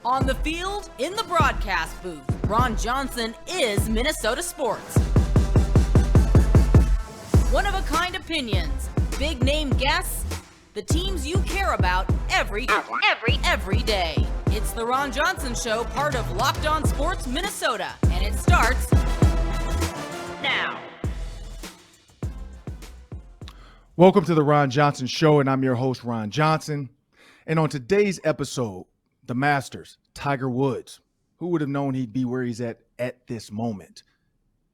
On the field, in the broadcast booth, Ron Johnson is Minnesota sports. One-of-a-kind opinions, big-name guests, the teams you care about every day. It's the Ron Johnson Show, part of Locked On Sports Minnesota, and it starts now. Welcome to the Ron Johnson Show, and I'm your host, Ron Johnson. And on today's episode, the Masters, Tiger Woods. Who would have known he'd be where he's at this moment?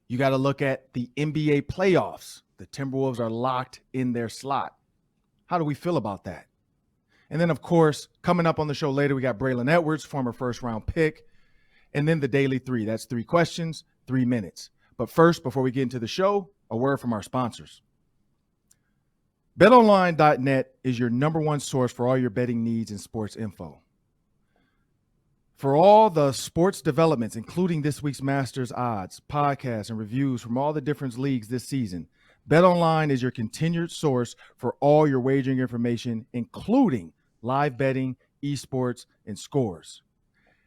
You got to look at the NBA playoffs. The Timberwolves are locked in their slot. How do we feel about that? And then, of course, coming up on the show later, we got Braylon Edwards, former first-round pick, and then the Daily 3. That's 3 questions, 3 minutes. But first, before we get into the show, a word from our sponsors. BetOnline.net is your number one source for all your betting needs and sports info. For all the sports developments, including this week's Masters odds, podcasts, and reviews from all the different leagues this season, BetOnline is your continued source for all your wagering information, including live betting, esports, and scores.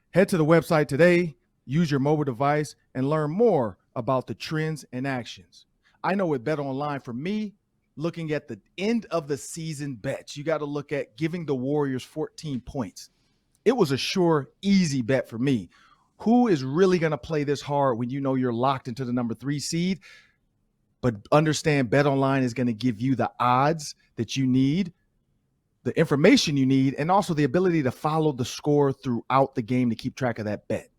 Head to the website today, use your mobile device, and learn more about the trends and actions. I know with BetOnline, for me, looking at the end of the season bets, you got to look at giving the Warriors 14 points. It was a sure, easy bet for me. Who is really going to play this hard when you know you're locked into the number 3 seed? But understand BetOnline is going to give you the odds that you need, the information you need, and also the ability to follow the score throughout the game to keep track of that bet.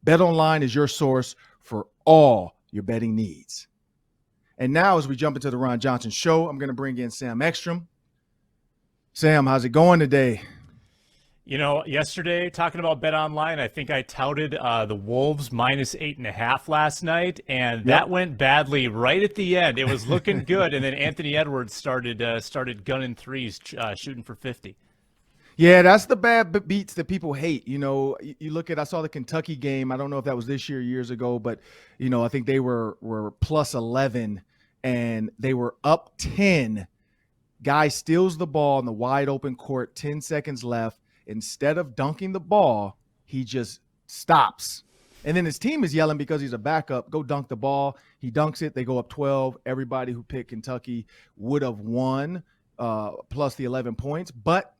BetOnline is your source for all your betting needs. And now as we jump into the Ron Johnson Show, I'm going to bring in Sam Ekstrom. Sam, how's it going today? You know, yesterday, talking about BetOnline, I think I touted the Wolves minus 8.5 last night, and that went badly right at the end. It was looking good, and then Anthony Edwards started gunning threes, shooting for 50. Yeah, that's the bad beats that people hate. You know, you look at, I saw the Kentucky game. I don't know if that was this year or years ago, but, you know, I think they were plus 11, and they were up 10. Guy steals the ball in the wide open court, 10 seconds left. Instead of dunking the ball, he just stops. And then his team is yelling because he's a backup, go dunk the ball. He dunks it. They go up 12. Everybody who picked Kentucky would have won plus the 11 points. But,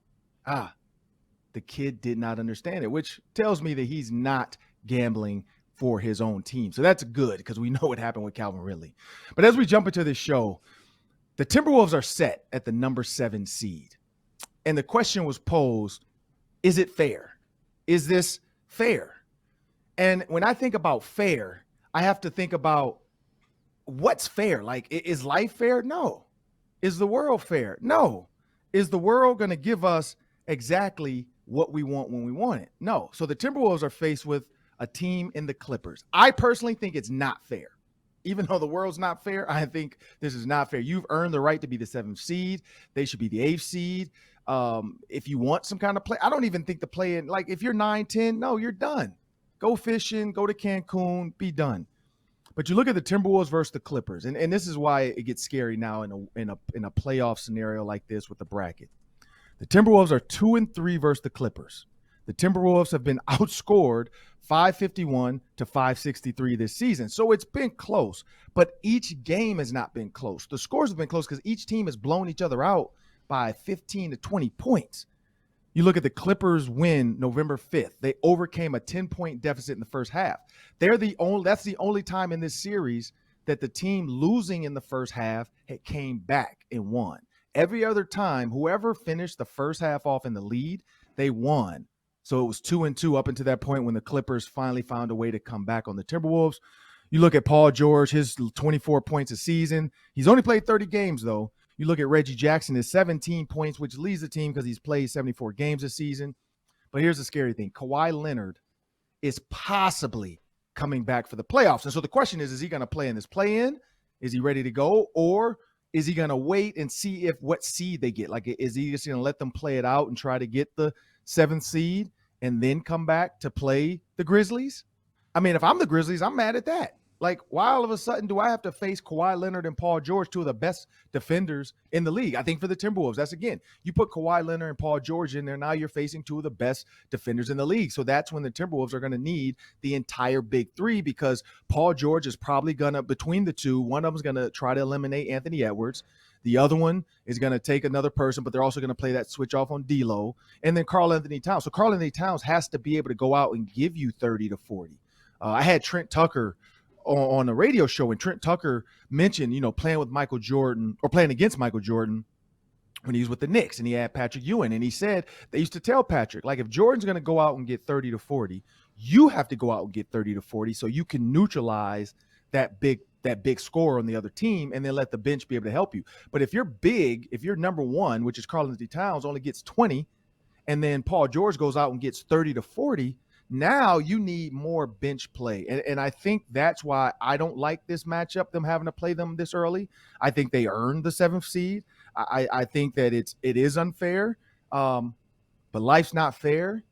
the kid did not understand it, which tells me that he's not gambling for his own team. So that's good because we know what happened with Calvin Ridley. But as we jump into this show, the Timberwolves are set at the number 7 seed. And the question was posed, is it fair? Is this fair? And when I think about fair, I have to think about what's fair. Like, is life fair? No. Is the world fair? No. Is the world going to give us exactly what we want when we want it? No. So the Timberwolves are faced with a team in the Clippers. I personally think it's not fair. Even though the world's not fair, I think this is not fair. You've earned the right to be the 7th seed. They should be the 8th seed. If you want some kind of play, I don't even think the play in, like if you're 9-10, no, you're done. Go fishing, go to Cancun, be done. But you look at the Timberwolves versus the Clippers, and this is why it gets scary now in a playoff scenario like this with the bracket. The Timberwolves are 2-3 versus the Clippers. The Timberwolves have been outscored 551 to 563 this season. So it's been close, but each game has not been close. The scores have been close because each team has blown each other out by 15 to 20 points. You look at the Clippers win November 5th. They overcame a 10-point deficit in the first half. That's the only time in this series that the team losing in the first half came back and won. Every other time, whoever finished the first half off in the lead, they won. So it was 2-2 up until that point when the Clippers finally found a way to come back on the Timberwolves. You look at Paul George, his 24 points a season. He's only played 30 games, though. You look at Reggie Jackson, his 17 points, which leads the team because he's played 74 games this season. But here's the scary thing. Kawhi Leonard is possibly coming back for the playoffs. And so the question is he going to play in this play-in? Is he ready to go? Or is he going to wait and see what seed they get? Like, is he just going to let them play it out and try to get the 7th seed and then come back to play the Grizzlies? I mean, if I'm the Grizzlies, I'm mad at that. Like, why all of a sudden do I have to face Kawhi Leonard and Paul George, two of the best defenders in the league? I think for the Timberwolves, that's, again, you put Kawhi Leonard and Paul George in there, now you're facing two of the best defenders in the league. So that's when the Timberwolves are going to need the entire big three, because Paul George is probably going to, between the two, one of them is going to try to eliminate Anthony Edwards. The other one is going to take another person, but they're also going to play that switch off on D'Lo. And then Karl-Anthony Towns. So Karl-Anthony Towns has to be able to go out and give you 30 to 40. I had Trent Tucker on the radio show, and Trent Tucker mentioned, playing with Michael Jordan, or playing against Michael Jordan when he was with the Knicks, and he had Patrick Ewing. And he said they used to tell Patrick, like, if Jordan's going to go out and get 30 to 40, you have to go out and get 30 to 40 so you can neutralize that big score on the other team, and then let the bench be able to help you. But if you're big, if you're number one, which is Karl-Anthony Towns, only gets 20, and then Paul George goes out and gets 30 to 40, now you need more bench play. And I think that's why I don't like this matchup, them having to play them this early. I think they earned the 7th seed. I think that it is unfair, but life's not fair.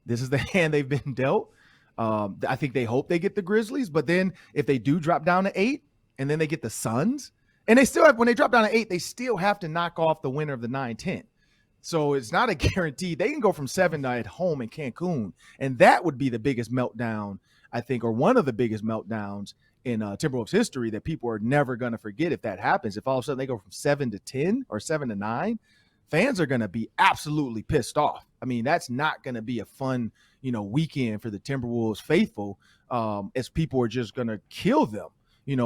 This is the hand they've been dealt. I think they hope they get the Grizzlies, but then if they do drop down to 8 and then they get the Suns, and they still have, when they drop down to 8, they still have to knock off the winner of the 9-10. So it's not a guarantee. They can go from 7 at home in Cancun, and that would be the biggest meltdown, I think, or one of the biggest meltdowns in Timberwolves history that people are never going to forget if that happens. If all of a sudden they go from 7 to 10 or 7 to 9, fans are going to be absolutely pissed off. I mean, that's not going to be a fun, weekend for the Timberwolves faithful, as people are just going to kill them. You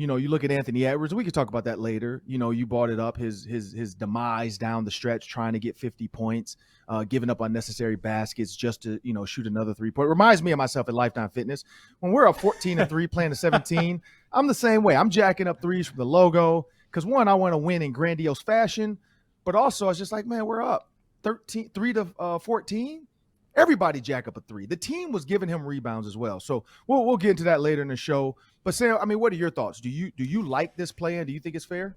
look at Anthony Edwards, we could talk about that later. You brought it up, his demise down the stretch, trying to get 50 points, giving up unnecessary baskets just to, shoot another 3-point. Reminds me of myself at Lifetime Fitness. When we're up 14-3 playing to 17, I'm the same way. I'm jacking up threes from the logo because, one, I want to win in grandiose fashion, but also it's just like, man, we're up 3 to 14. Everybody jack up a 3. The team was giving him rebounds as well. So we'll get into that later in the show. But Sam, what are your thoughts? Do you like this plan? Do you think it's fair?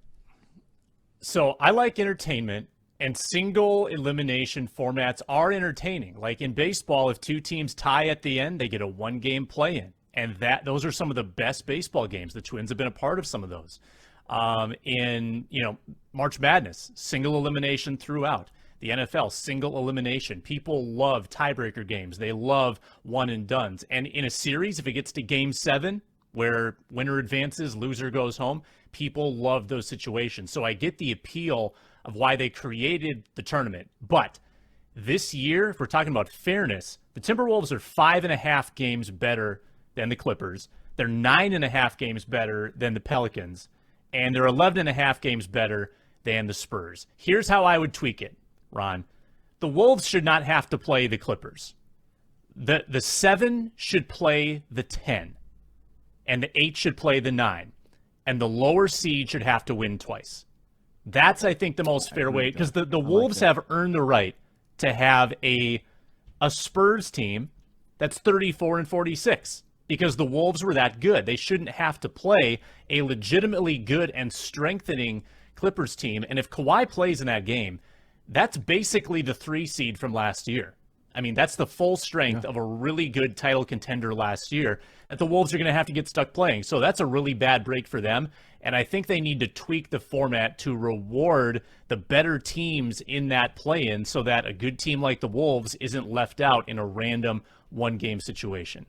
So I like entertainment, and single elimination formats are entertaining. Like in baseball, if 2 teams tie at the end, they get a 1-game play-in. And those are some of the best baseball games. The Twins have been a part of some of those. In March Madness, single elimination throughout. The NFL, single elimination. People love tiebreaker games. They love one and dones. And in a series, if it gets to game 7, where winner advances, loser goes home, people love those situations. So I get the appeal of why they created the tournament. But this year, if we're talking about fairness, the Timberwolves are 5.5 games better than the Clippers. They're 9.5 games better than the Pelicans. And they're 11.5 games better than the Spurs. Here's how I would tweak it, Ron. The Wolves should not have to play the Clippers. The 7 should play the 10. And the 8 should play the 9. And the lower seed should have to win twice. That's, I think, the most fair way, because the Wolves have earned the right to have a Spurs team that's 34-46, because the Wolves were that good. They shouldn't have to play a legitimately good and strengthening Clippers team. And if Kawhi plays in that game, that's basically the 3 seed from last year. I mean, that's the full strength of a really good title contender last year that the Wolves are going to have to get stuck playing. So that's a really bad break for them. And I think they need to tweak the format to reward the better teams in that play-in so that a good team like the Wolves isn't left out in a random 1-game situation.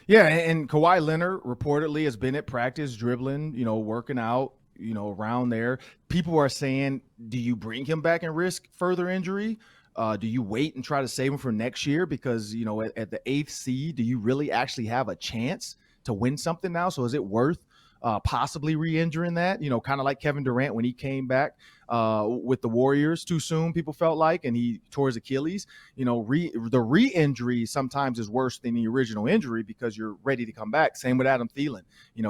Yeah, and Kawhi Leonard reportedly has been at practice dribbling, working out, around there. People are saying, do you bring him back and risk further injury? Do you wait and try to save him for next year? Because, at the 8th seed, do you really actually have a chance to win something now? So is it worth possibly re-injuring that? Kind of like Kevin Durant when he came back with the Warriors too soon, people felt like, and he tore his Achilles. The re-injury sometimes is worse than the original injury because you're ready to come back. Same with Adam Thielen.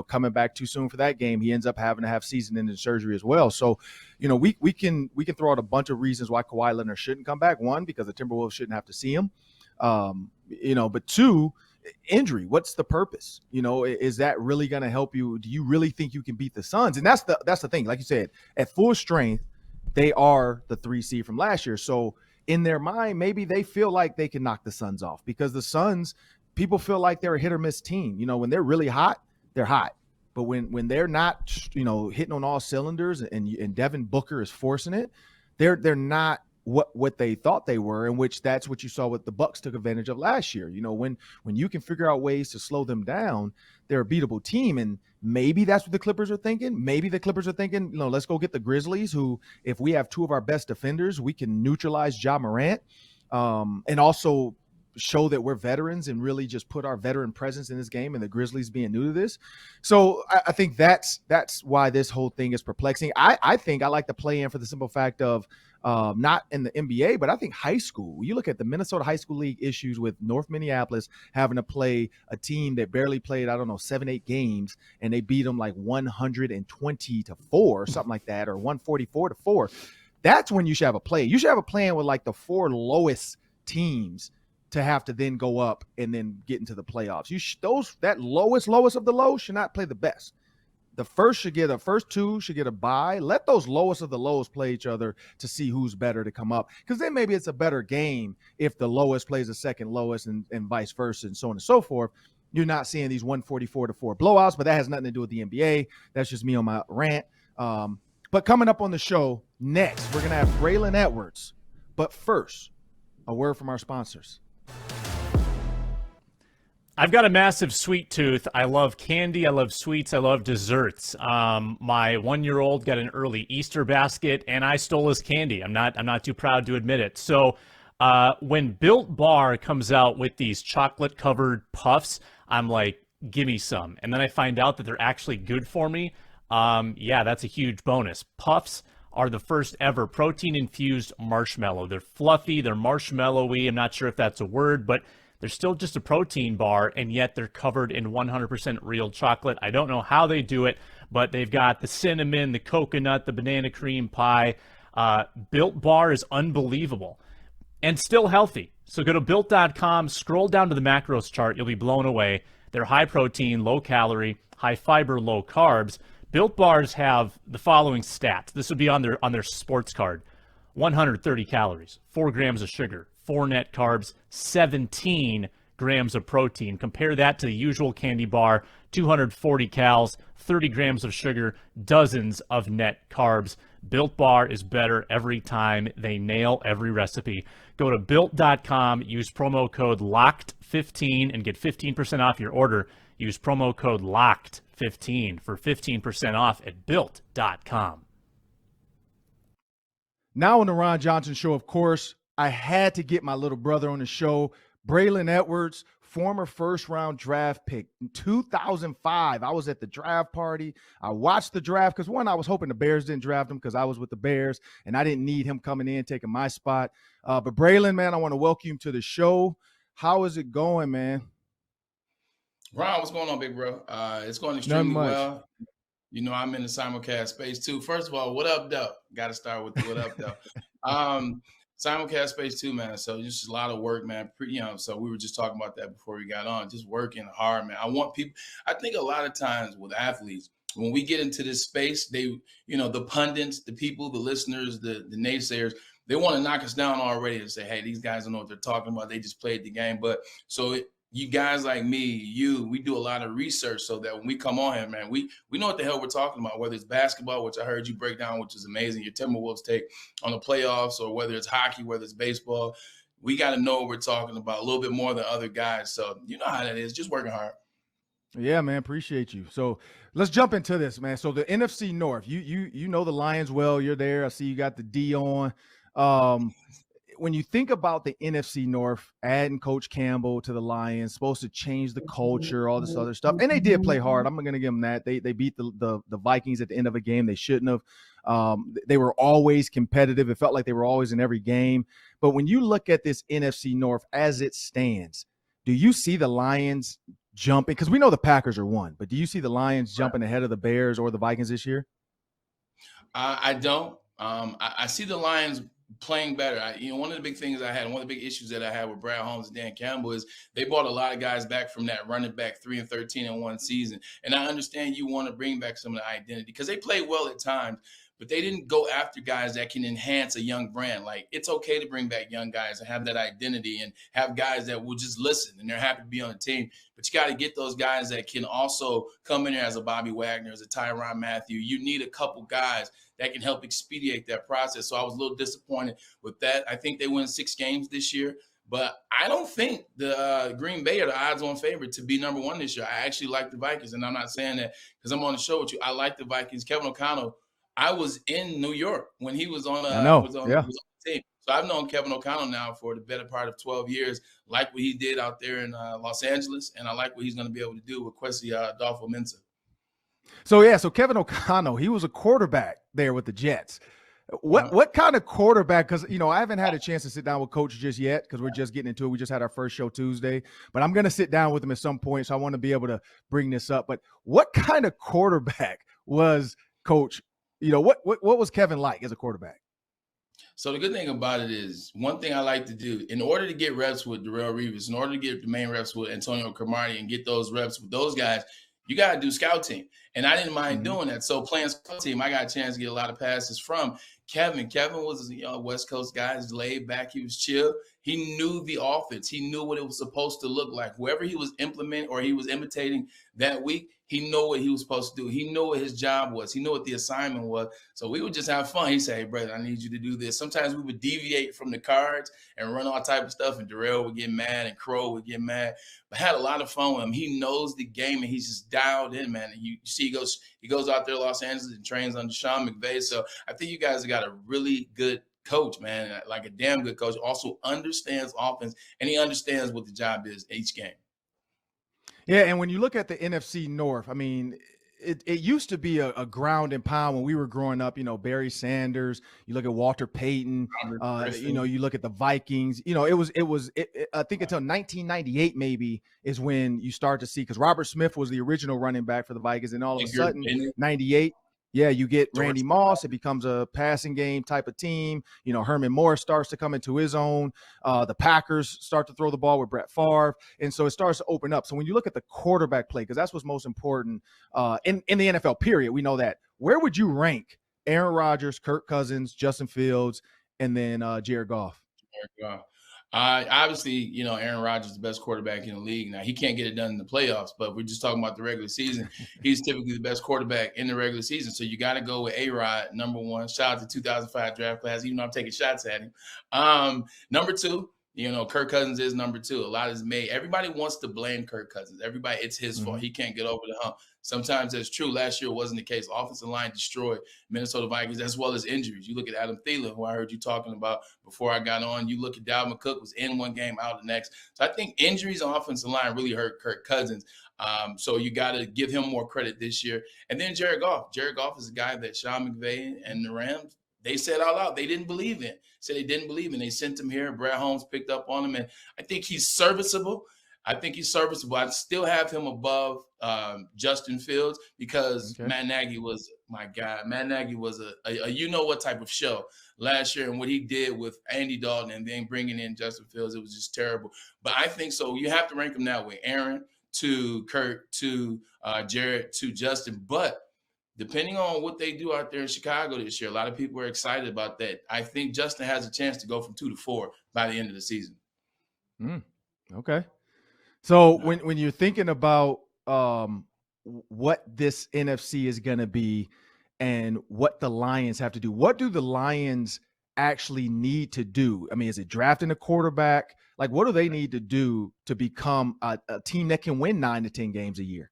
Coming back too soon for that game, he ends up having to have season-ending surgery as well. So, we can throw out a bunch of reasons why Kawhi Leonard shouldn't come back. One, because the Timberwolves shouldn't have to see him. But 2, injury. What's the purpose? Is that really going to help you? Do you really think you can beat the Suns? And that's the thing. Like you said, at full strength, they are the 3 seed from last year. So in their mind, maybe they feel like they can knock the Suns off because the Suns people feel like they're a hit or miss team. When they're really hot, they're hot. But when they're not, hitting on all cylinders and Devin Booker is forcing it, they're not what they thought they were, in which that's what you saw what the Bucks took advantage of last year. When you can figure out ways to slow them down, they're a beatable team. And maybe that's what the Clippers are thinking. Maybe the Clippers are thinking, let's go get the Grizzlies, who, if we have two of our best defenders, we can neutralize Ja Morant, and also show that we're veterans and really just put our veteran presence in this game, and the Grizzlies being new to this. So I think that's why this whole thing is perplexing. I think I like to play in for the simple fact of not in the NBA, but I think high school. You look at the Minnesota High School League issues with North Minneapolis having to play a team that barely played, 7-8 games, and they beat them like 120-4, something like that, or 144-4. That's when you should have a play. You should have a plan with like the 4 lowest teams to have to then go up and then get into the playoffs. That lowest of the low should not play the best. The first two should get a bye. Let those lowest of the lows play each other to see who's better to come up. Because then maybe it's a better game if the lowest plays the second lowest and vice versa and so on and so forth. You're not seeing these 144-4 blowouts, but that has nothing to do with the NBA. That's just me on my rant. But coming up on the show next, we're going to have Braylon Edwards. But first, a word from our sponsors. I've got a massive sweet tooth. I love candy. I love sweets. I love desserts. My 1-year-old got an early Easter basket, and I stole his candy. I'm not too proud to admit it. So when Built Bar comes out with these chocolate-covered puffs, I'm like, give me some. And then I find out that they're actually good for me. Yeah, that's a huge bonus. Puffs are the first ever protein-infused marshmallow. They're fluffy. They're marshmallowy. I'm not sure if that's a word, but they're still just a protein bar, and yet they're covered in 100% real chocolate. I don't know how they do it, but they've got the cinnamon, the coconut, the banana cream pie. Built Bar is unbelievable and still healthy. So go to Built.com, scroll down to the macros chart. You'll be blown away. They're high protein, low calorie, high fiber, low carbs. Built Bars have the following stats. This would be on their sports card. 130 calories, 4 grams of sugar, 4 net carbs, 17 grams of protein. Compare that to the usual candy bar, 240 calories, 30 grams of sugar, dozens of net carbs. Built Bar is better every time. They nail every recipe. Go to Built.com, use promo code LOCKED15 and get 15% off your order. Use promo code LOCKED15 for 15% off at Built.com. Now on the Ron Johnson Show, of course, I had to get my little brother on the show, Braylon Edwards, former first-round draft pick. In 2005, I was at the draft party. I watched the draft because, one, I was hoping the Bears didn't draft him because I was with the Bears, and I didn't need him coming in, taking my spot. But Braylon, man, I want to welcome you to the show. How is it going, man? Ron, what's going on, big bro? It's going extremely well. I'm in the simulcast space too. First of all, what up, though? Got to start with the what up, though. Simulcast space too, man. So just a lot of work, man. So we were just talking about that before we got on. Just working hard, man. I think a lot of times with athletes, when we get into this space, the pundits, the people, the listeners, the naysayers, they want to knock us down already and say, hey, these guys don't know what they're talking about. They just played the game. But you guys like me, we do a lot of research so that when we come on here, man, we know what the hell we're talking about, whether it's basketball, which I heard you break down, which is amazing, your Timberwolves take on the playoffs, or whether it's hockey, whether it's baseball. We got to know what we're talking about a little bit more than other guys. So you know how that is, just working hard. Yeah, man, appreciate you. So let's jump into this, man. So the NFC North, you know the Lions well. You're there. I see you got the D on. When you think about the NFC North, adding Coach Campbell to the Lions, supposed to change the culture, all this other stuff, and they did play hard. I'm going to give them that. They beat the Vikings at the end of a game they shouldn't have. They were always competitive. It felt like they were always in every game. But when you look at this NFC North as it stands, do you see the Lions jumping? Because we know the Packers are one, but do you see the Lions jumping ahead of the Bears or the Vikings this year? I don't. I see the Lions playing better. One of the big things I had, one of the big issues that I had with Brad Holmes and Dan Campbell is they brought a lot of guys back from that running back 3-13 in one season. And I understand you want to bring back some of the identity because they play well at times. but they didn't go after guys that can enhance a young brand. Like, it's okay to bring back young guys and have that identity and have guys that will just listen and they're happy to be on the team. But you got to get those guys that can also come in there as a Bobby Wagner, as a Tyrann Mathieu. You need a couple guys that can help expedite that process. So I was a little disappointed with that. I think they win 6 games this year. But I don't think the Green Bay are the odds-on favorite to be number 1 this year. I actually like the Vikings, and I'm not saying that because I'm on the show with you. I like the Vikings. Kevin O'Connell, I was in New York when he was on, the team. So I've known Kevin O'Connell now for the better part of 12 years. Like what he did out there in Los Angeles, and I like what he's going to be able to do with Kwesi Adolfo-Mensah. So Kevin O'Connell, he was a quarterback there with the Jets. What kind of quarterback? Because, I haven't had a chance to sit down with Coach just yet because we're just getting into it. We just had our first show Tuesday, but I'm going to sit down with him at some point. So I want to be able to bring this up. But what kind of quarterback was Coach? What was Kevin like as a quarterback? So the good thing about it is, one thing I like to do, in order to get reps with Darrelle Revis, in order to get the main reps with Antonio Cromartie and get those reps with those guys, you got to do scout team. And I didn't mind doing that. So playing scout team, I got a chance to get a lot of passes from Kevin. Kevin was a West Coast guy. He's laid back. He was chill. He knew the offense. He knew what it was supposed to look like. Whoever he was implementing or he was imitating that week, he knew what he was supposed to do. He knew what his job was. He knew what the assignment was. So we would just have fun. He'd say, hey, brother, I need you to do this. Sometimes we would deviate from the cards and run all type of stuff, and Darrelle would get mad and Crow would get mad. But I had a lot of fun with him. He knows the game, and he's just dialed in, man. And you see he goes out there to Los Angeles and trains under Sean McVay. So I think you guys have got a really good coach, man, like a damn good coach. Also understands offense, and he understands what the job is each game. Yeah, and when you look at the NFC North, I mean, it used to be a ground and pound when we were growing up. Barry Sanders. You look at Walter Payton. You look at the Vikings. It was. I think until 1998 maybe is when you start to see, because Robert Smith was the original running back for the Vikings, and all of a sudden 98. Yeah, you get Randy Moss. It becomes a passing game type of team. Herman Morris starts to come into his own. The Packers start to throw the ball with Brett Favre. And so it starts to open up. So when you look at the quarterback play, because that's what's most important in the NFL period, we know that. Where would you rank Aaron Rodgers, Kirk Cousins, Justin Fields, and then Jared Goff? Jared Goff. Obviously, Aaron Rodgers is the best quarterback in the league. Now, he can't get it done in the playoffs, but we're just talking about the regular season. He's typically the best quarterback in the regular season. So you got to go with A-Rod, number 1. Shout out to 2005 draft class, even though I'm taking shots at him. Number 2, Kirk Cousins is number 2. A lot is made. Everybody wants to blame Kirk Cousins. Everybody, it's his fault. He can't get over the hump. Sometimes that's true. Last year it wasn't the case. Offensive line destroyed Minnesota Vikings, as well as injuries. You look at Adam Thielen, who I heard you talking about before I got on. You look at Dalvin Cook, was in one game, out the next. So I think injuries on offensive line really hurt Kirk Cousins. So you got to give him more credit this year. And then Jared Goff. Jared Goff is a guy that Sean McVay and the Rams, they said out loud they didn't believe in. They sent him here. Brad Holmes picked up on him, and I think he's serviceable. I still have him above Justin Fields because Matt Nagy was, my God, Matt Nagy was a you-know-what type of show last year, and what he did with Andy Dalton and then bringing in Justin Fields, it was just terrible. But I think so. You have to rank them that way. Aaron to Kurt to Jared to Justin. But depending on what they do out there in Chicago this year, a lot of people are excited about that. I think Justin has a chance to go from 2 to 4 by the end of the season. Okay. So when you're thinking about what this NFC is going to be and what the Lions have to do, what do the Lions actually need to do? I mean, is it drafting a quarterback? Like, what do they need to do to become a team that can win 9 to 10 games a year?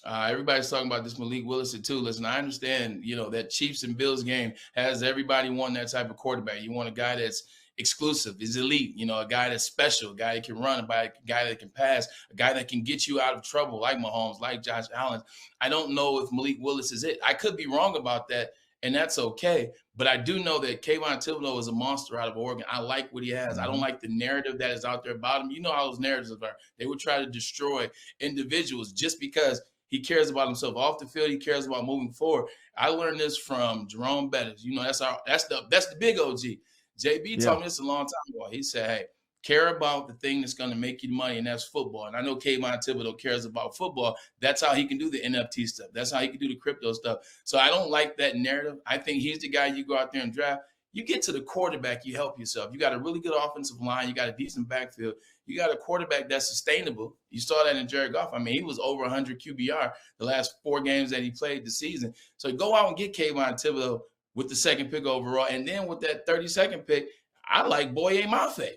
Everybody's talking about this Malik Willis too. Listen, I understand, that Chiefs and Bills game has everybody wanting that type of quarterback. You want a guy that's exclusive, is elite, a guy that's special, a guy that can run, a guy that can pass, a guy that can get you out of trouble like Mahomes, like Josh Allen. I don't know if Malik Willis is it. I could be wrong about that, and that's okay. But I do know that Kayvon Thibodeau is a monster out of Oregon. I like what he has. I don't like the narrative that is out there about him. You know how those narratives are. They would try to destroy individuals just because he cares about himself off the field. He cares about moving forward. I learned this from Jerome Bettis. That's the big OG. JB told me this a long time ago. He said, hey, Care about the thing that's going to make you money, and that's football. And I know Kayvon Thibodeau cares about football. That's how he can do the NFT stuff. That's how he can do the crypto stuff. So I don't like that narrative. I think he's the guy you go out there and draft. You get to the quarterback, you help yourself. You got a really good offensive line. You got a decent backfield. You got a quarterback that's sustainable. You saw that in Jared Goff. I mean, he was over 100 QBR the last 4 games that he played this season. So go out and get Kayvon Thibodeau with the 2nd pick overall. And then with that 32nd pick, I like Boye Mafe.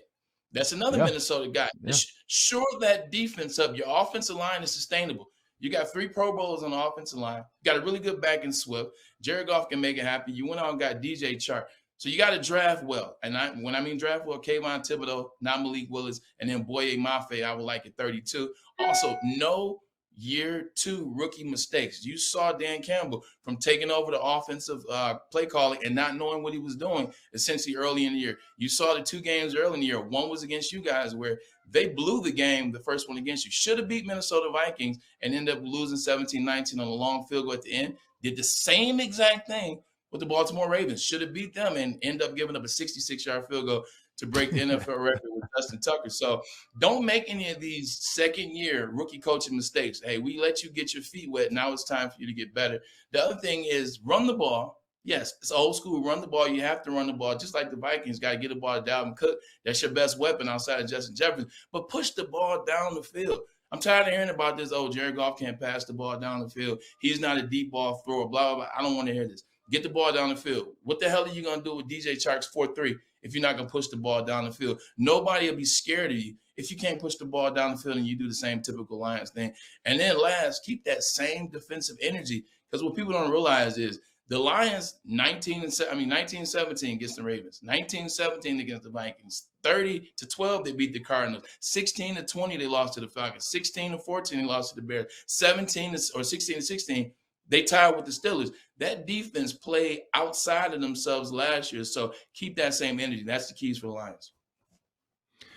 That's another Minnesota guy. Yeah. Shore that defense up. Your offensive line is sustainable. You got 3 Pro Bowls on the offensive line. You got a really good back in Swift. Jared Goff can make it happen. You went out and got DJ Chark. So you got to draft well. And when I mean draft well, Kayvon Thibodeau, not Malik Willis, and then Boye Mafe, I would like at 32. Also, no year 2 rookie mistakes. You saw Dan Campbell from taking over the offensive play calling and not knowing what he was doing essentially early in the year. You saw the 2 games early in the year. One was against you guys where they blew the game, the first one against you. Should have beat Minnesota Vikings and ended up losing 17-19 on a long field goal at the end. Did the same exact thing with the Baltimore Ravens. Should have beat them and end up giving up a 66-yard field goal to break the NFL record with Justin Tucker. So don't make any of these second-year rookie coaching mistakes. Hey, we let you get your feet wet. Now it's time for you to get better. The other thing is run the ball. Yes, it's old school. Run the ball. You have to run the ball. Just like the Vikings got to get the ball to Dalvin Cook. That's your best weapon outside of Justin Jefferson. But push the ball down the field. I'm tired of hearing about this, Jared Goff can't pass the ball down the field. He's not a deep ball thrower, blah, blah, blah. I don't want to hear this. Get the ball down the field. What the hell are you going to do with DJ Chark's 4-3 if you're not going to push the ball down the field? Nobody will be scared of you if you can't push the ball down the field and you do the same typical Lions thing. And then last, keep that same defensive energy, because what people don't realize is the Lions 19-17 against the Ravens, 19-17 against the Vikings, 30-12 they beat the Cardinals, 16-20 they lost to the Falcons, 16-14 they lost to the Bears, 16-16 they tied with the Steelers. That defense played outside of themselves last year. So keep that same energy. That's the keys for the Lions.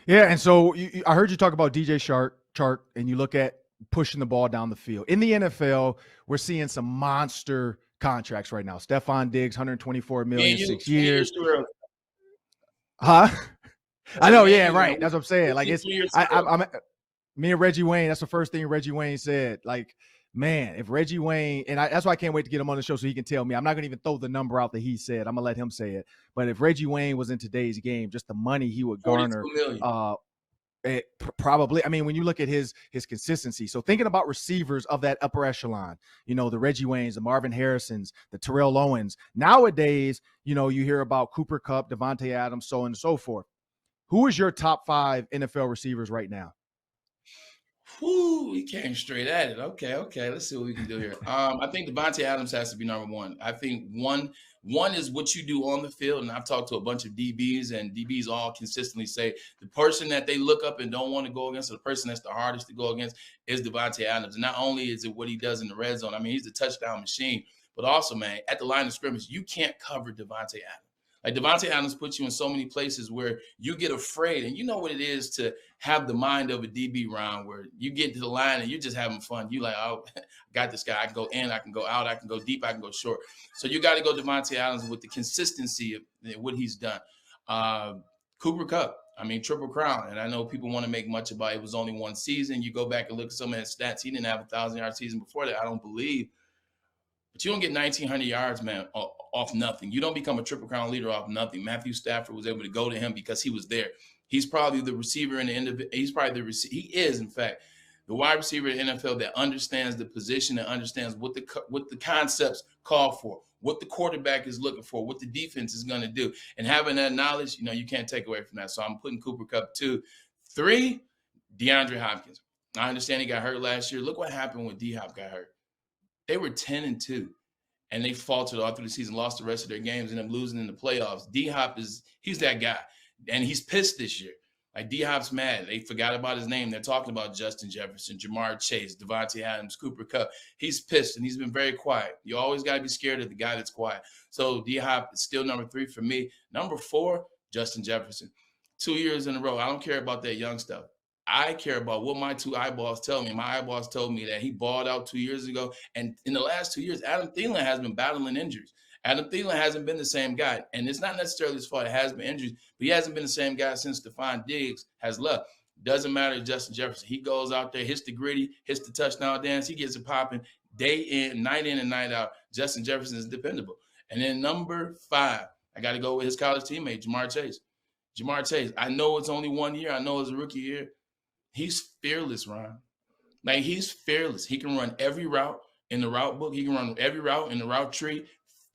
Yeah, and so I heard you talk about DJ Chark, and you look at pushing the ball down the field. In the NFL, we're seeing some monster contracts right now. Stephon Diggs, $124 million, 6 years. Huh? I know, yeah, right. That's what I'm saying. Like me and Reggie Wayne, that's the first thing Reggie Wayne said. Like, man, if Reggie Wayne, and that's why I can't wait to get him on the show so he can tell me. I'm not going to even throw the number out that he said. I'm going to let him say it. But if Reggie Wayne was in today's game, just the money he would garner, probably. I mean, when you look at his consistency. So thinking about receivers of that upper echelon, the Reggie Waynes, the Marvin Harrisons, the Terrell Owens. Nowadays, you hear about Cooper Kupp, Devontae Adams, so on and so forth. Who is your top 5 NFL receivers right now? Whoo, we came straight at it. Okay. Let's see what we can do here. I think Devontae Adams has to be number 1. I think one is what you do on the field, and I've talked to a bunch of DBs, and DBs all consistently say the person that they look up and don't want to go against, or the person that's the hardest to go against, is Devontae Adams. And not only is it what he does in the red zone, I mean, he's a touchdown machine, but also, man, at the line of scrimmage, you can't cover Devontae Adams. Like Devontae Adams puts you in so many places where you get afraid, and you know what it is to have the mind of a DB round where you get to the line and you're just having fun. You like, oh, I got this guy. I can go in, I can go out, I can go deep, I can go short. So you got to go Devontae Adams with the consistency of what he's done. Cooper Kupp, I mean, Triple Crown. And I know people want to make much about it was only one season. You go back and look at some of his stats. He didn't have a 1,000-yard season before that, I don't believe. But you don't get 1,900 yards, man, off nothing. You don't become a Triple Crown leader off nothing. Matthew Stafford was able to go to him because he was there. He's probably the receiver in the end of it. He is, in fact, the wide receiver in the NFL that understands the position and understands what the concepts call for, what the quarterback is looking for, what the defense is going to do. And having that knowledge, you can't take away from that. So I'm putting Cooper Kupp 2. 3, DeAndre Hopkins. I understand he got hurt last year. Look what happened when D-Hop got hurt. They were 10-2, and they faltered all through the season, lost the rest of their games, and then losing in the playoffs. D-Hop he's that guy, and he's pissed this year. Like, D-Hop's mad. They forgot about his name. They're talking about Justin Jefferson, Jamar Chase, Devontae Adams, Cooper Kupp. He's pissed, and he's been very quiet. You always got to be scared of the guy that's quiet. So D-Hop is still number 3 for me. Number 4, Justin Jefferson. 2 years in a row. I don't care about that young stuff. I care about what my 2 eyeballs tell me. My eyeballs told me that he balled out 2 years ago. And in the last 2 years, Adam Thielen has been battling injuries. Adam Thielen hasn't been the same guy, and it's not necessarily his fault. It has been injuries, but he hasn't been the same guy since Stephon Diggs has left. Doesn't matter, Justin Jefferson. He goes out there, hits the gritty, hits the touchdown dance. He gets it popping day in and night out. Justin Jefferson is dependable. And then number 5, I got to go with his college teammate, Jamar Chase. Jamar Chase, I know it's only 1 year. I know it's a rookie year. He's fearless, Ron. Like, he's fearless. He can run every route in the route book. He can run every route in the route tree.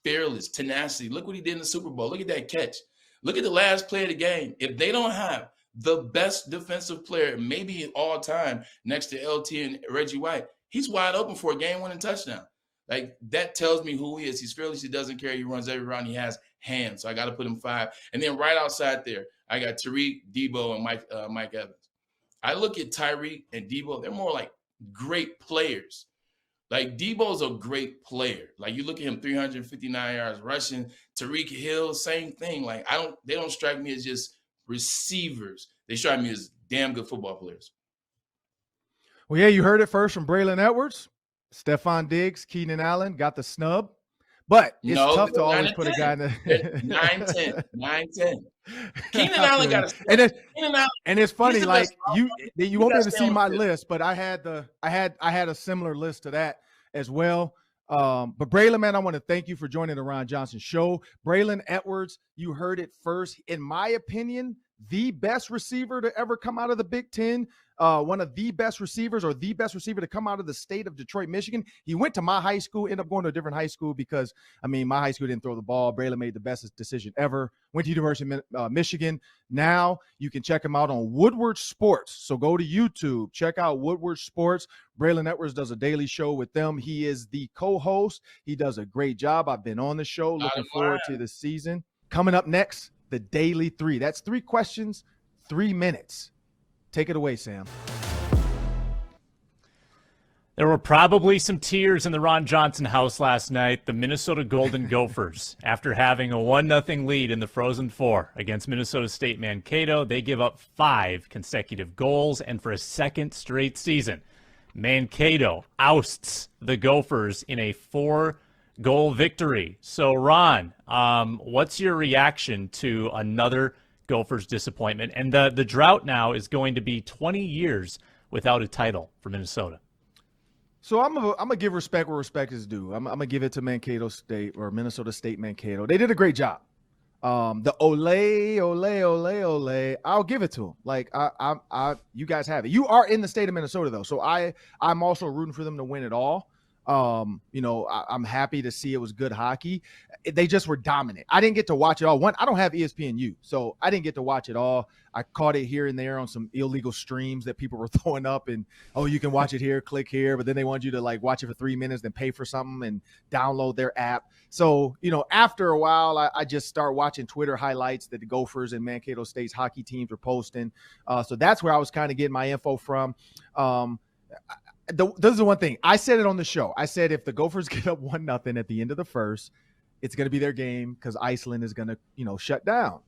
Fearless, tenacity. Look what he did in the Super Bowl. Look at that catch. Look at the last play of the game. If they don't have the best defensive player, maybe in all time, next to LT and Reggie White, he's wide open for a game-winning touchdown. Like, that tells me who he is. He's fearless. He doesn't care. He runs every round. He has hands. So I got to put him 5. And then right outside there, I got Tyreek, Debo, and Mike Evans. I look at Tyreek and Debo. They're more like great players. Like, Debo's a great player. Like, you look at him, 359 yards rushing. Tyreek Hill, same thing. Like, they don't strike me as just receivers. They strike me as damn good football players. Well, yeah, you heard it first from Braylon Edwards. Stephon Diggs, Keenan Allen got the snub. But it's tough to always put a guy in the 9-10. Keenan Allen got a snub. And it's funny, like, you won't be able to see my list, but I had a similar list to that as well. But Braylon, man, I want to thank you for joining the Ron Johnson Show. Braylon Edwards, you heard it first. In my opinion, the best receiver to ever come out of the Big Ten. One of the best receivers, or the best receiver to come out of the state of Detroit, Michigan. He went to my high school, ended up going to a different high school because, my high school didn't throw the ball. Braylon made the best decision ever. Went to University of Michigan. Now you can check him out on Woodward Sports. So go to YouTube, check out Woodward Sports. Braylon Edwards does a daily show with them. He is the co-host. He does a great job. I've been on the show. Looking forward to the season. Coming up next, the Daily 3. That's 3 questions, 3 minutes. Take it away, Sam. There were probably some tears in the Ron Johnson house last night. The Minnesota Golden Gophers, after having a 1-0 lead in the Frozen Four against Minnesota State Mankato, they give up 5 consecutive goals, and for a second straight season, Mankato ousts the Gophers in a 4-goal victory. So, Ron, what's your reaction to another Gophers disappointment? And the drought now is going to be 20 years without a title for Minnesota. So I'm gonna give respect where respect is due. I'm gonna give it to Mankato State, or Minnesota State Mankato. They did a great job. The ole, I'll give it to them. Like, you guys have it. You are in the state of Minnesota though, so I'm also rooting for them to win it all. I'm happy to see it was good hockey. They just were dominant. I didn't get to watch it all. I don't have ESPNU, so I didn't get to watch it all. I caught it here and there on some illegal streams that people were throwing up, and, you can watch it here, click here, but then they want you to like watch it for 3 minutes, then pay for something and download their app. So, after a while, I just start watching Twitter highlights that the Gophers and Mankato State's hockey teams were posting. So that's where I was kind of getting my info from. This is the one thing. I said it on the show. I said if the Gophers get up 1-0 at the end of the first, it's going to be their game because Iceland is going to, shut down.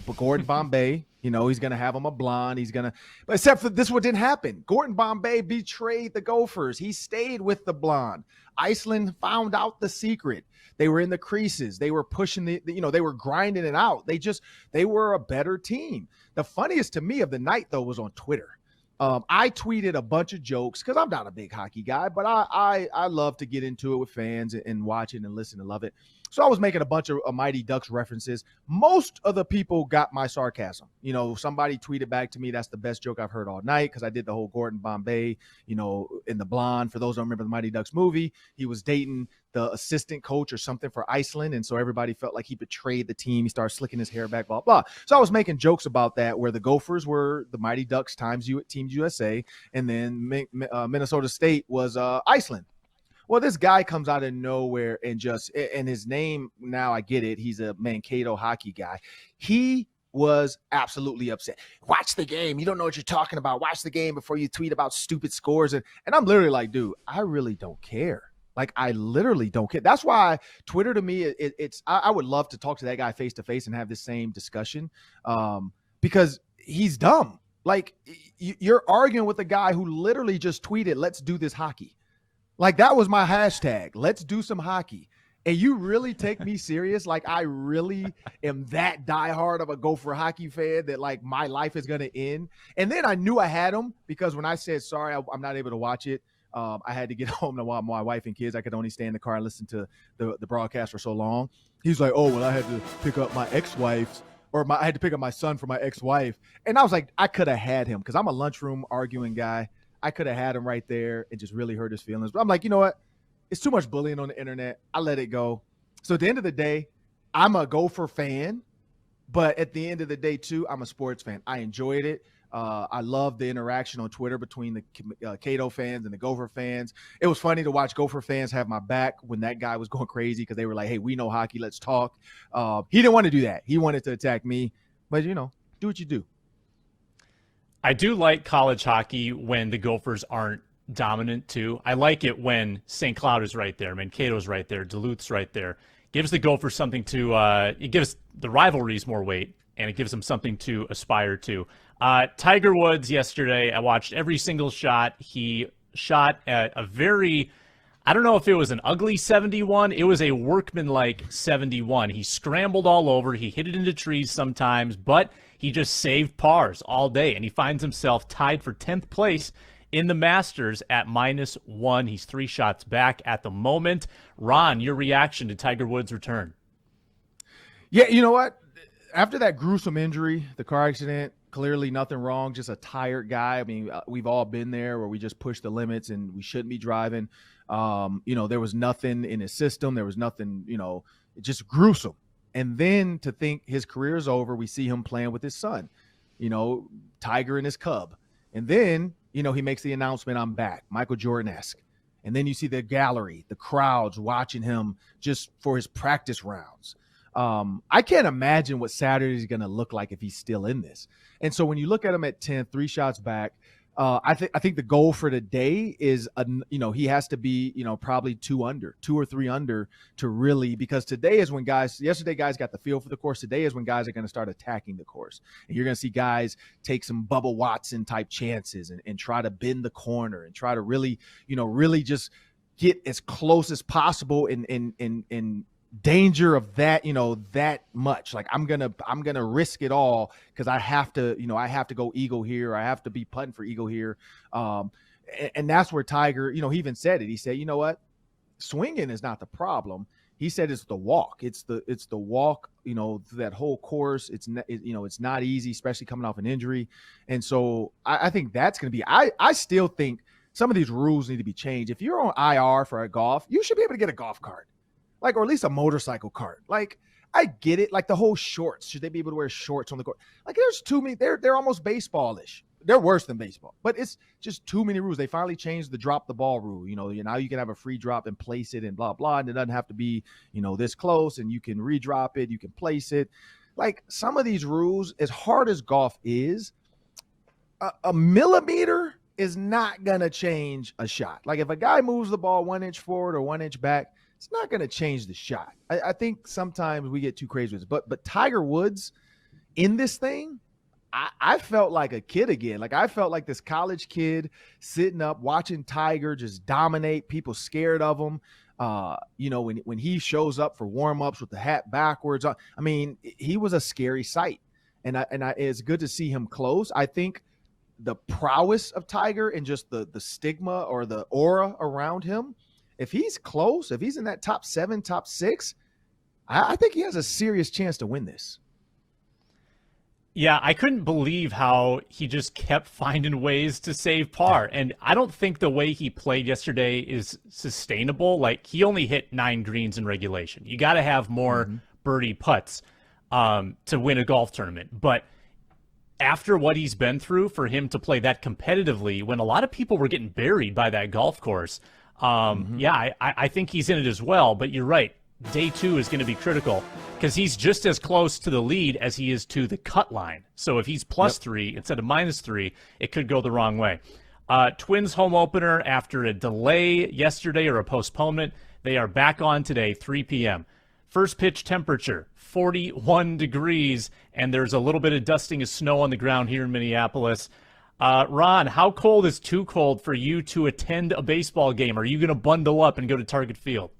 But Gordon Bombay, he's going to have him a blonde. But except for this, what didn't happen. Gordon Bombay betrayed the Gophers. He stayed with the blonde. Iceland found out the secret. They were in the creases. They were pushing they were grinding it out. They were a better team. The funniest to me of the night, though, was on Twitter. I tweeted a bunch of jokes because I'm not a big hockey guy, but I love to get into it with fans and watch it and listen and love it. So I was making a bunch of Mighty Ducks references. Most of the people got my sarcasm. Somebody tweeted back to me, that's the best joke I've heard all night, because I did the whole Gordon Bombay, in the blonde. For those who don't remember the Mighty Ducks movie, he was dating the assistant coach or something for Iceland, and so everybody felt like he betrayed the team. He started slicking his hair back, blah, blah. So I was making jokes about that, where the Gophers were the Mighty Ducks times Team USA, and then Minnesota State was Iceland. Well, this guy comes out of nowhere and his name, now I get it, he's a Mankato hockey guy. He was absolutely upset. Watch the game. You don't know what you're talking about. Watch the game before you tweet about stupid scores. And I'm literally like, dude, I really don't care. Like, I literally don't care. That's why Twitter to me, I would love to talk to that guy face to face and have the same discussion, because he's dumb. Like, you're arguing with a guy who literally just tweeted, let's do this hockey. Like, that was my hashtag. Let's do some hockey. And you really take me serious? Like, I really am that diehard of a Gopher hockey fan that, like, my life is going to end? And then I knew I had him because when I said, sorry, I'm not able to watch it, I had to get home to my wife and kids. I could only stay in the car and listen to the broadcast for so long. He's like, oh, well, I had to pick up my ex-wife's, I had to pick up my son for my ex-wife. And I was like, I could have had him because I'm a lunchroom arguing guy. I could have had him right there and just really hurt his feelings. But I'm like, you know what? It's too much bullying on the internet. I let it go. So at the end of the day, I'm a Gopher fan, but at the end of the day too, I'm a sports fan. I enjoyed it. I love the interaction on Twitter between the Cato fans and the Gopher fans. It was funny to watch Gopher fans have my back when that guy was going crazy because they were like, hey, we know hockey. Let's talk. He didn't want to do that. He wanted to attack me. But, do what you do. I do like college hockey when the Gophers aren't dominant too. I like it when St. Cloud is right there, Mankato's right there, Duluth's right there. Gives the Gophers something to it gives the rivalries more weight, and it gives them something to aspire to. Tiger Woods yesterday, I watched every single shot. He shot at a very, I don't know if it was an ugly 71. It was a workmanlike 71. He scrambled all over. He hit it into trees sometimes, but he just saved pars all day, and he finds himself tied for 10th place in the Masters at -1. He's 3 shots back at the moment. Ron, your reaction to Tiger Woods' return? Yeah, you know what? After that gruesome injury, the car accident, clearly nothing wrong, just a tired guy. I mean, we've all been there where we just push the limits and we shouldn't be driving. There was nothing in his system. There was nothing, just gruesome. And then to think his career is over, we see him playing with his son, Tiger and his cub. And then, he makes the announcement, I'm back, Michael Jordan-esque. And then you see the gallery, the crowds watching him just for his practice rounds. I can't imagine what Saturday is going to look like if he's still in this. And so when you look at him at 10, 3 shots back, I think the goal for today is, he has to be, probably 2 or 3 under to really, because today is when yesterday guys got the feel for the course. Today is when guys are going to start attacking the course. And you're going to see guys take some Bubba Watson type chances and try to bend the corner and try to really, really just get as close as possible in danger of that, that much. Like I'm gonna risk it all because I have to, I have to go eagle here. I have to be putting for eagle here. And that's where Tiger, he even said it. He said, you know what, swinging is not the problem. He said it's the walk. It's the walk, that whole course. It's not easy, especially coming off an injury. And so I think that's going to be, I still think some of these rules need to be changed. If you're on IR for a golf, you should be able to get a golf cart. Like, or at least a motorcycle cart. Like, I get it. Like the whole shorts. Should they be able to wear shorts on the court? Like, there's too many. They're almost baseball-ish. They're worse than baseball. But it's just too many rules. They finally changed the drop the ball rule. Now you can have a free drop and place it and blah, blah. And it doesn't have to be, this close. And you can redrop it. You can place it. Like, some of these rules, as hard as golf is, a millimeter is not going to change a shot. Like, if a guy moves the ball 1 inch forward or 1 inch back, it's not going to change the shot. I think sometimes we get too crazy with it. But Tiger Woods in this thing, I felt like a kid again. Like, I felt like this college kid sitting up watching Tiger just dominate, people scared of him. When he shows up for warm-ups with the hat backwards, I mean, he was a scary sight. And it's good to see him close. I think the prowess of Tiger and just the stigma or the aura around him, if he's close, if he's in that top 7, top 6, I think he has a serious chance to win this. Yeah, I couldn't believe how he just kept finding ways to save par. And I don't think the way he played yesterday is sustainable. Like, he only hit 9 greens in regulation. You got to have more birdie putts to win a golf tournament. But after what he's been through, for him to play that competitively when a lot of people were getting buried by that golf course, I think he's in it as well. But you're right. Day 2 is going to be critical because he's just as close to the lead as he is to the cut line. So if he's +3 instead of -3, it could go the wrong way. Twins home opener after a delay yesterday or a postponement. They are back on today, 3 p.m. First pitch temperature, 41 degrees, and there's a little bit of dusting of snow on the ground here in Minneapolis. Ron, how cold is too cold for you to attend a baseball game? Are you going to bundle up and go to Target Field?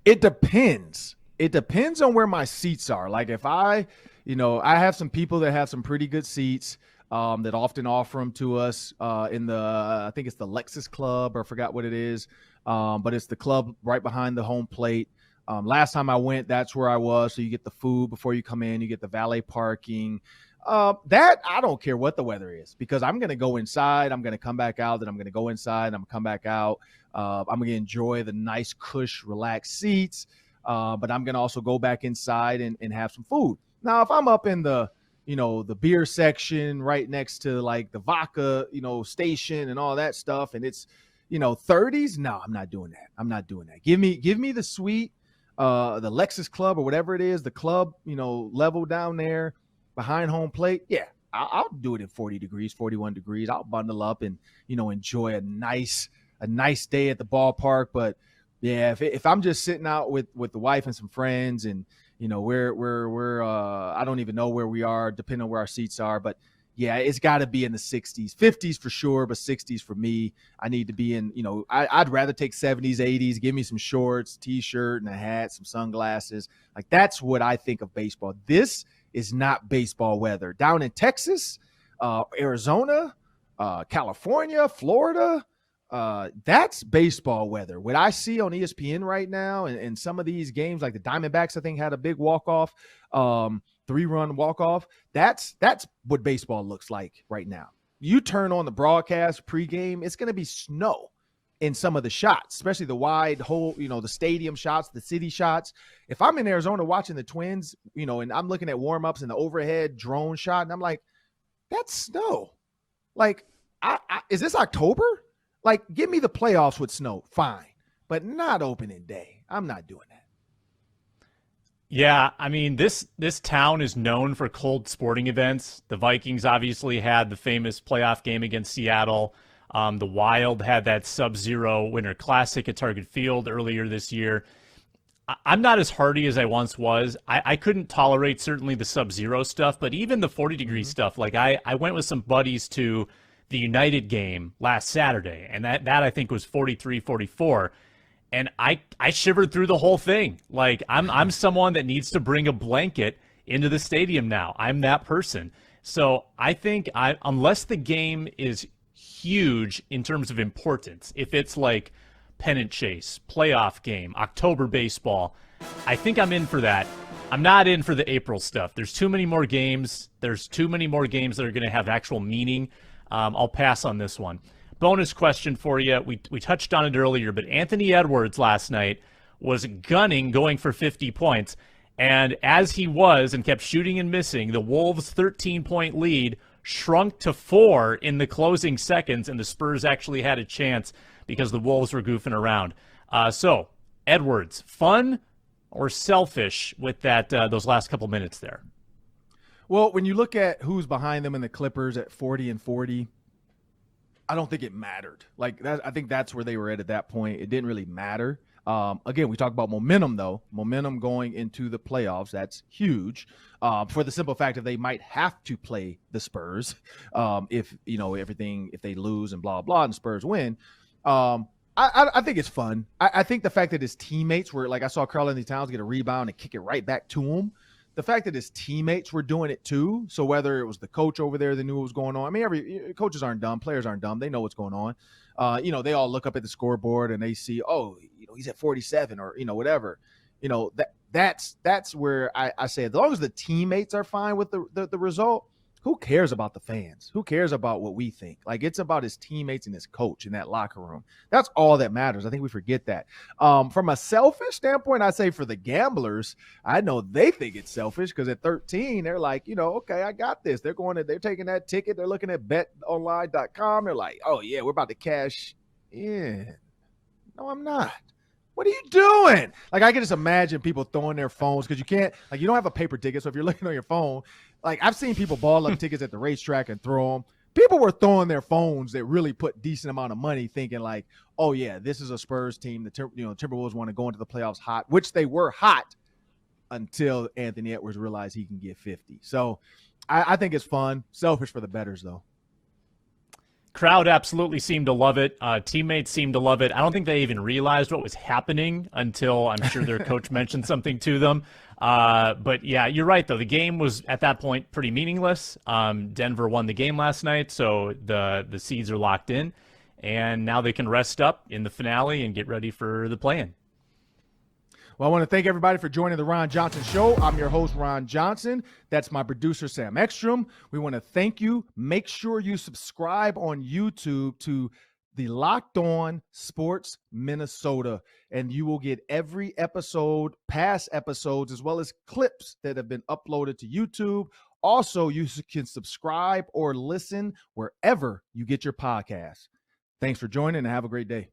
It depends. It depends on where my seats are. Like if I have some people that have some pretty good seats that often offer them to us in the, I think it's the Lexus Club, or I forgot what it is. But it's the club right behind the home plate. Last time I went, that's where I was. So you get the food before you come in, you get the valet parking. That I don't care what the weather is, because I'm going to go inside. I'm going to come back out. Then I'm going to go inside. And I'm going to come back out. I'm going to enjoy the nice, cush, relaxed seats. But I'm going to also go back inside and have some food. Now, if I'm up in the beer section right next to like the vodka, station and all that stuff, and it's, 30s, no, I'm not doing that. I'm not doing that. Give me the suite, the Lexus Club or whatever it is, the club, level down there behind home plate. Yeah, I'll do it in 40 degrees, 41 degrees. I'll bundle up and, enjoy a nice day at the ballpark. But yeah, if I'm just sitting out with the wife and some friends, and we're I don't even know where we are, depending on where our seats are, but yeah, it's got to be in the 60s, 50s for sure, but 60s for me. I need to be in, I'd rather take 70s, 80s. Give me some shorts, t-shirt, and a hat, some sunglasses. Like, that's what I think of baseball. This is not baseball weather. Down in Texas, Arizona, California, Florida, that's baseball weather. What I see on ESPN right now, and some of these games, like the Diamondbacks, I think had a big walk-off, 3-run walk-off. That's what baseball looks like right now. You turn on the broadcast pregame, it's going to be snow in some of the shots, especially the wide hole, the stadium shots, the city shots. If I'm in Arizona watching the Twins, and I'm looking at warm-ups and the overhead drone shot, and I'm like, that's snow. Like, is this October? Like, give me the playoffs with snow, fine, but not opening day. I'm not doing that. Yeah, I mean, this town is known for cold sporting events. The Vikings obviously had the famous playoff game against Seattle. The Wild had that Sub-Zero Winter Classic at Target Field earlier this year. I'm not as hardy as I once was. I couldn't tolerate certainly the Sub-Zero stuff, but even the 40-degree stuff. Like, I went with some buddies to the United game last Saturday, and that I think was 43, 44. And I shivered through the whole thing. Like, I'm someone that needs to bring a blanket into the stadium now. I'm that person. So I think unless the game is huge in terms of importance, if it's like pennant chase, playoff game, October baseball, I think I'm in for that. I'm not in for the April stuff. There's too many more games. There's too many more games that are going to have actual meaning. I'll pass on this one. Bonus question for you. We touched on it earlier, but Anthony Edwards last night was going for 50 points. And as he was and kept shooting and missing, the Wolves' 13-point lead shrunk to 4 in the closing seconds, and the Spurs actually had a chance because the Wolves were goofing around. So, Edwards, fun or selfish with that those last couple minutes there? Well, when you look at who's behind them in the Clippers at 40 and 40, I don't think it mattered. Like, I think that's where they were at that point. It didn't really matter. Again, we talk about momentum, though. Momentum going into the playoffs, that's huge. For the simple fact that they might have to play the Spurs if they lose and blah, blah, and the Spurs win. I think it's fun. I think the fact that his teammates were, like, I saw Karl-Anthony Towns get a rebound and kick it right back to him. The fact that his teammates were doing it too, so whether it was the coach over there that knew what was going on. I mean, coaches aren't dumb, players aren't dumb. They know what's going on. They all look up at the scoreboard and they see, he's at 47 or, whatever. That's where I say, as long as the teammates are fine with the result, who cares about the fans? Who cares about what we think? Like, it's about his teammates and his coach in that locker room. That's all that matters. I think we forget that. From a selfish standpoint, I say for the gamblers, I know they think it's selfish because at 13, they're like, okay, I got this. They're taking that ticket. They're looking at betonline.com. They're like, oh yeah, we're about to cash in. No, I'm not. What are you doing? Like, I can just imagine people throwing their phones because you don't have a paper ticket. So if you're looking on your phone, like, I've seen people ball up tickets at the racetrack and throw them. People were throwing their phones that really put decent amount of money, thinking like, oh yeah, this is a Spurs team. The Timberwolves want to go into the playoffs hot, which they were hot until Anthony Edwards realized he can get 50. So I think it's fun. Selfish for the bettors, though. crowd absolutely seemed to love it. Teammates seemed to love it. I don't think they even realized what was happening until I'm sure their coach mentioned something to them. But yeah, you're right though. The game was at that point pretty meaningless. Denver won the game last night, so the seeds are locked in, and now they can rest up in the finale and get ready for the play-in. Well, I want to thank everybody for joining the Ron Johnson Show. I'm your host, Ron Johnson. That's my producer, Sam Ekstrom. We want to thank you. Make sure you subscribe on YouTube to the Locked On Sports Minnesota, and you will get every episode, past episodes, as well as clips that have been uploaded to YouTube. Also, you can subscribe or listen wherever you get your podcasts. Thanks for joining and have a great day.